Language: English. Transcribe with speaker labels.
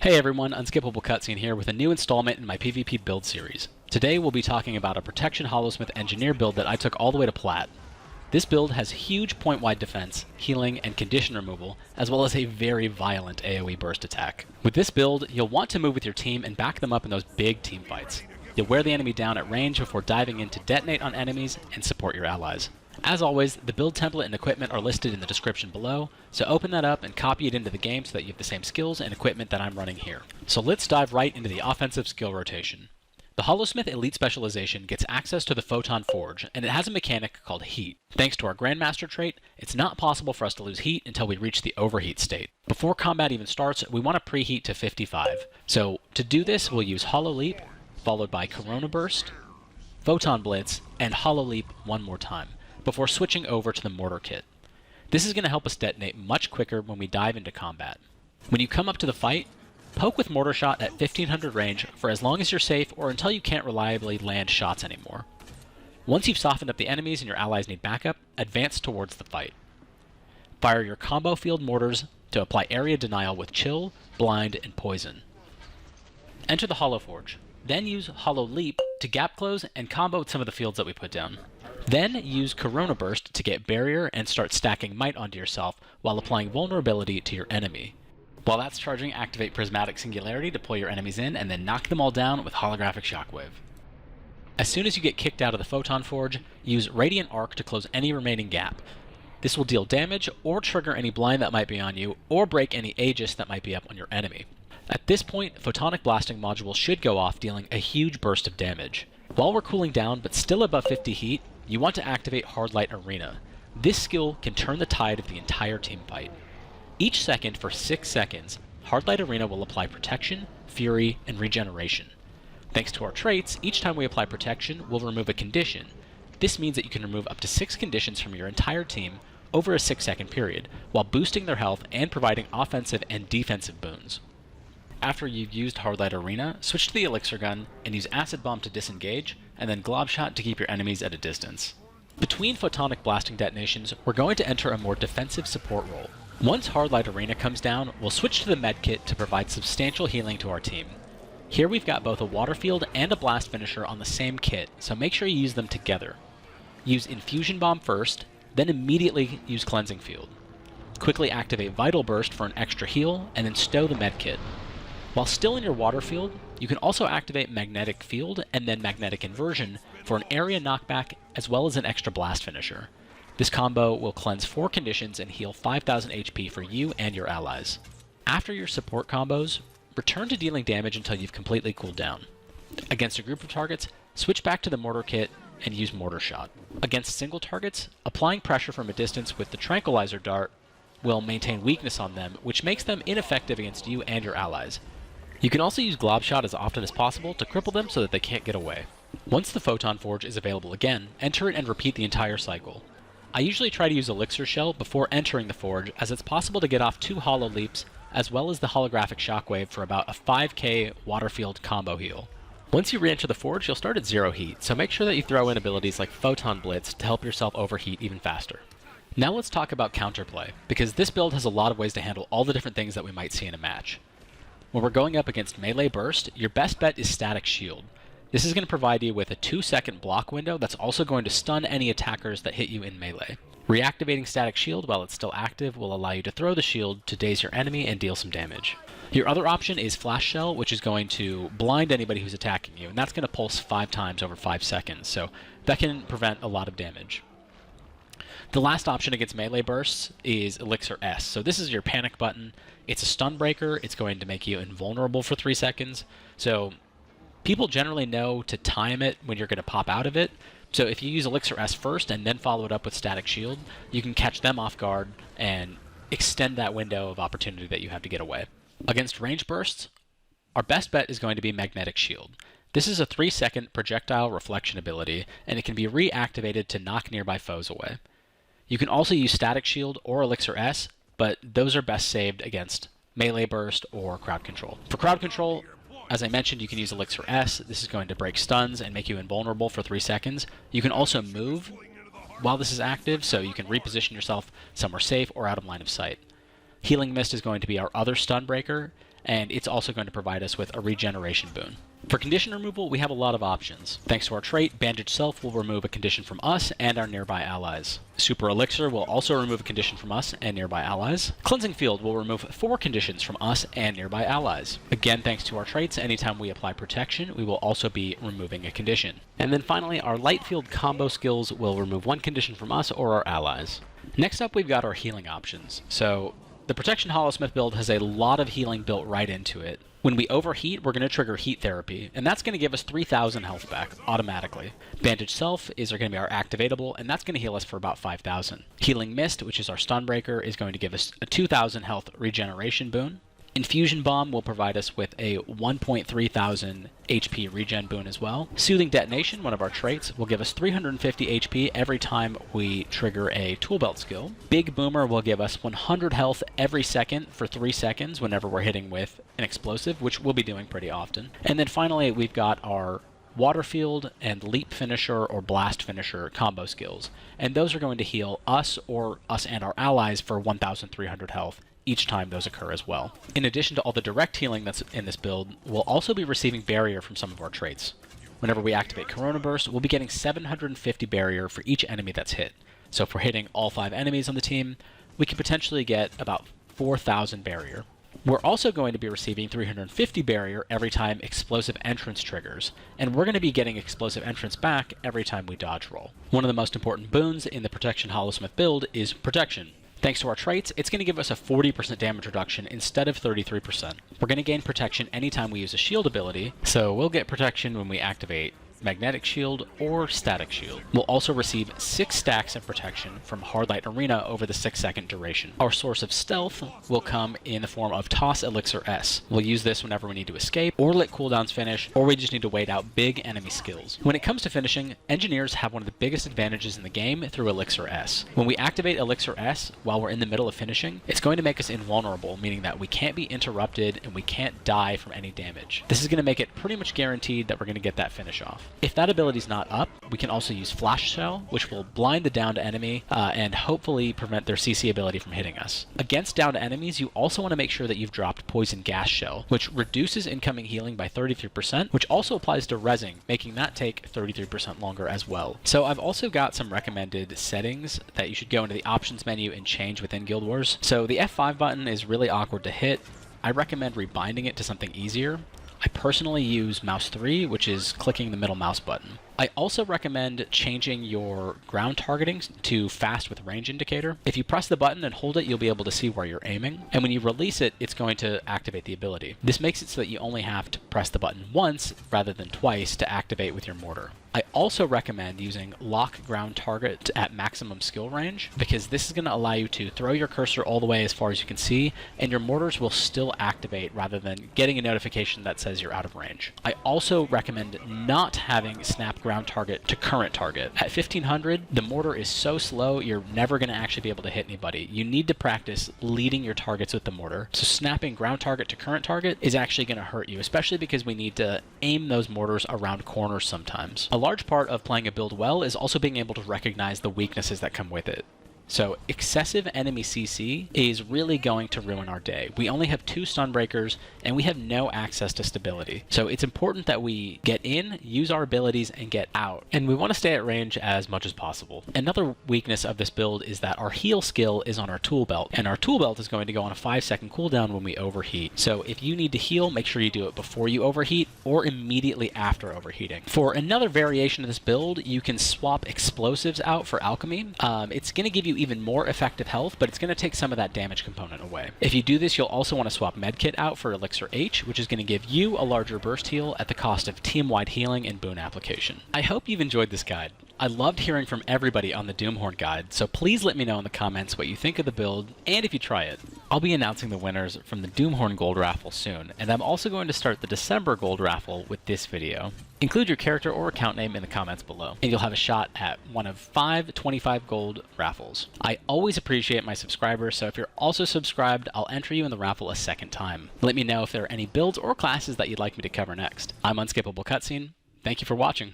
Speaker 1: Hey everyone, Unskippable Cutscene here with a new installment in my PvP build series. Today we'll be talking about a Protection Holosmith Engineer build that I took all the way to Plat. This build has huge point-wide defense, healing, and condition removal, as well as a very violent AoE burst attack. With this build, you'll want to move with your team and back them up in those big team fights. You'll wear the enemy down at range before diving in to detonate on enemies and support your allies. As always, the build template and equipment are listed in the description below, so open that up and copy it into the game so that you have the same skills and equipment that I'm running here. So let's dive right into the offensive skill rotation. The Holosmith Elite Specialization gets access to the Photon Forge, and it has a mechanic called Heat. Thanks to our Grandmaster trait, it's not possible for us to lose heat until we reach the overheat state. Before combat even starts, we want to preheat to 55. So to do this, we'll use Holo Leap, followed by Corona Burst, Photon Blitz, and Holo Leap one more time, before switching over to the Mortar Kit. This is going to help us detonate much quicker when we dive into combat. When you come up to the fight, poke with Mortar Shot at 1500 range for as long as you're safe or until you can't reliably land shots anymore. Once you've softened up the enemies and your allies need backup, advance towards the fight. Fire your combo field mortars to apply area denial with Chill, Blind, and Poison. Enter the Holo Forge. Then use Holo Leap to gap close and combo with some of the fields that we put down. Then use Corona Burst to get barrier and start stacking might onto yourself while applying vulnerability to your enemy. While that's charging, activate Prismatic Singularity to pull your enemies in and then knock them all down with Holographic Shockwave. As soon as you get kicked out of the Photon Forge, use Radiant Arc to close any remaining gap. This will deal damage or trigger any blind that might be on you or break any Aegis that might be up on your enemy. At this point, Photonic Blasting Module should go off, dealing a huge burst of damage. While we're cooling down but still above 50 heat, you want to activate Hard Light Arena. This skill can turn the tide of the entire team fight. Each second for 6 seconds, Hard Light Arena will apply Protection, Fury, and Regeneration. Thanks to our traits, each time we apply Protection, we'll remove a condition. This means that you can remove up to 6 conditions from your entire team over a 6-second period, while boosting their health and providing offensive and defensive boons. After you've used Hard Light Arena, switch to the Elixir Gun and use Acid Bomb to disengage, and then Glob Shot to keep your enemies at a distance. Between Photonic Blasting detonations, we're going to enter a more defensive support role. Once Hard Light Arena comes down, we'll switch to the Med Kit to provide substantial healing to our team. Here we've got both a Water Field and a Blast Finisher on the same kit, so make sure you use them together. Use Infusion Bomb first, then immediately use Cleansing Field. Quickly activate Vital Burst for an extra heal, and then stow the Med Kit. While still in your Water Field, you can also activate Magnetic Field and then Magnetic Inversion for an area knockback as well as an extra Blast Finisher. This combo will cleanse 4 conditions and heal 5000 HP for you and your allies. After your support combos, return to dealing damage until you've completely cooled down. Against a group of targets, switch back to the Mortar Kit and use Mortar Shot. Against single targets, applying pressure from a distance with the Tranquilizer Dart will maintain weakness on them, which makes them ineffective against you and your allies. You can also use Glob Shot as often as possible to cripple them so that they can't get away. Once the Photon Forge is available again, enter it and repeat the entire cycle. I usually try to use Elixir Shell before entering the Forge, as it's possible to get off 2 Holo Leaps, as well as the Holographic Shockwave for about a 5k Water Field combo heal. Once you re-enter the Forge, you'll start at 0 heat, so make sure that you throw in abilities like Photon Blitz to help yourself overheat even faster. Now let's talk about Counterplay, because this build has a lot of ways to handle all the different things that we might see in a match. When we're going up against Melee Burst, your best bet is Static Shield. This is going to provide you with a 2-second block window that's also going to stun any attackers that hit you in melee. Reactivating Static Shield while it's still active will allow you to throw the shield to daze your enemy and deal some damage. Your other option is Flash Shell, which is going to blind anybody who's attacking you, and that's going to pulse 5 times over 5 seconds, so that can prevent a lot of damage. The last option against melee bursts is Elixir S. So this is your panic button. It's a stun breaker. It's going to make you invulnerable for 3 seconds. So people generally know to time it when you're going to pop out of it. So if you use Elixir S first and then follow it up with Static Shield, you can catch them off guard and extend that window of opportunity that you have to get away. Against range bursts, our best bet is going to be Magnetic Shield. This is a 3-second projectile reflection ability, and it can be reactivated to knock nearby foes away. You can also use Static Shield or Elixir S, but those are best saved against Melee Burst or Crowd Control. For Crowd Control, as I mentioned, you can use Elixir S. This is going to break stuns and make you invulnerable for 3 seconds. You can also move while this is active, so you can reposition yourself somewhere safe or out of line of sight. Healing Mist is going to be our other stun breaker, and it's also going to provide us with a regeneration boon. For condition removal, we have a lot of options. Thanks to our trait, Bandage Self will remove a condition from us and our nearby allies. Super Elixir will also remove a condition from us and nearby allies. Cleansing Field will remove 4 conditions from us and nearby allies. Again, thanks to our traits, anytime we apply protection, we will also be removing a condition. And then finally, our Light Field combo skills will remove 1 condition from us or our allies. Next up, we've got our healing options. So the Protection Holosmith build has a lot of healing built right into it. When we overheat, we're going to trigger Heat Therapy, and that's going to give us 3,000 health back automatically. Bandage Self is going to be our activatable, and that's going to heal us for about 5,000. Healing Mist, which is our stun breaker, is going to give us a 2,000 health regeneration boon. Infusion Bomb will provide us with a 1,300 HP regen boon as well. Soothing Detonation, one of our traits, will give us 350 HP every time we trigger a tool belt skill. Big Boomer will give us 100 health every second for 3 seconds whenever we're hitting with an explosive, which we'll be doing pretty often. And then finally, we've got our Water Field and Leap Finisher or Blast Finisher combo skills. And those are going to heal us or us and our allies for 1,300 health each time those occur as well. In addition to all the direct healing that's in this build, we'll also be receiving barrier from some of our traits. Whenever we activate Corona Burst, we'll be getting 750 barrier for each enemy that's hit. So if we're hitting all 5 enemies on the team, we can potentially get about 4,000 barrier. We're also going to be receiving 350 barrier every time Explosive Entrance triggers, and we're going to be getting Explosive Entrance back every time we dodge roll. One of the most important boons in the Protection Holosmith build is Protection. Thanks to our traits, it's going to give us a 40% damage reduction instead of 33%. We're going to gain protection anytime we use a shield ability, so we'll get protection when we activate Magnetic Shield or Static Shield. We'll also receive 6 stacks of protection from Hardlight Arena over the 6-second duration. Our source of stealth will come in the form of Toss Elixir S. We'll use this whenever we need to escape, or let cooldowns finish, or we just need to wait out big enemy skills. When it comes to finishing, engineers have one of the biggest advantages in the game through Elixir S. When we activate Elixir S while we're in the middle of finishing, it's going to make us invulnerable, meaning that we can't be interrupted and we can't die from any damage. This is going to make it pretty much guaranteed that we're going to get that finish off. If that ability's not up, we can also use Flash Shell, which will blind the downed enemy and hopefully prevent their CC ability from hitting us. Against downed enemies, you also want to make sure that you've dropped Poison Gas Shell, which reduces incoming healing by 33%, which also applies to rezzing, making that take 33% longer as well. So I've also got some recommended settings that you should go into the options menu and change within Guild Wars. So the F5 button is really awkward to hit. I recommend rebinding it to something easier. I personally use mouse 3, which is clicking the middle mouse button. I also recommend changing your ground targeting to fast with range indicator. If you press the button and hold it, you'll be able to see where you're aiming. And when you release it, it's going to activate the ability. This makes it so that you only have to press the button once rather than twice to activate with your mortar. I also recommend using lock ground target at maximum skill range, because this is going to allow you to throw your cursor all the way as far as you can see, and your mortars will still activate rather than getting a notification that says you're out of range. I also recommend not having snap ground target to current target. At 1500, the mortar is so slow, you're never going to actually be able to hit anybody. You need to practice leading your targets with the mortar. So snapping ground target to current target is actually going to hurt you, especially because we need to aim those mortars around corners sometimes. A large part of playing a build well is also being able to recognize the weaknesses that come with it. So excessive enemy CC is really going to ruin our day. We only have 2 stun breakers and we have no access to stability. So it's important that we get in, use our abilities, and get out. And we want to stay at range as much as possible. Another weakness of this build is that our heal skill is on our tool belt, and our tool belt is going to go on a 5-second cooldown when we overheat. So if you need to heal, make sure you do it before you overheat or immediately after overheating. For another variation of this build, you can swap explosives out for alchemy. It's going to give you even more effective health, but it's going to take some of that damage component away. If you do this, you'll also want to swap Medkit out for Elixir H, which is going to give you a larger burst heal at the cost of team-wide healing and boon application. I hope you've enjoyed this guide. I loved hearing from everybody on the Doomhorn guide, so please let me know in the comments what you think of the build, and if you try it. I'll be announcing the winners from the Doomhorn Gold Raffle soon, and I'm also going to start the December Gold Raffle with this video. Include your character or account name in the comments below, and you'll have a shot at one of 5 25 gold raffles. I always appreciate my subscribers, so if you're also subscribed, I'll enter you in the raffle a second time. Let me know if there are any builds or classes that you'd like me to cover next. I'm Unskippable Cutscene. Thank you for watching.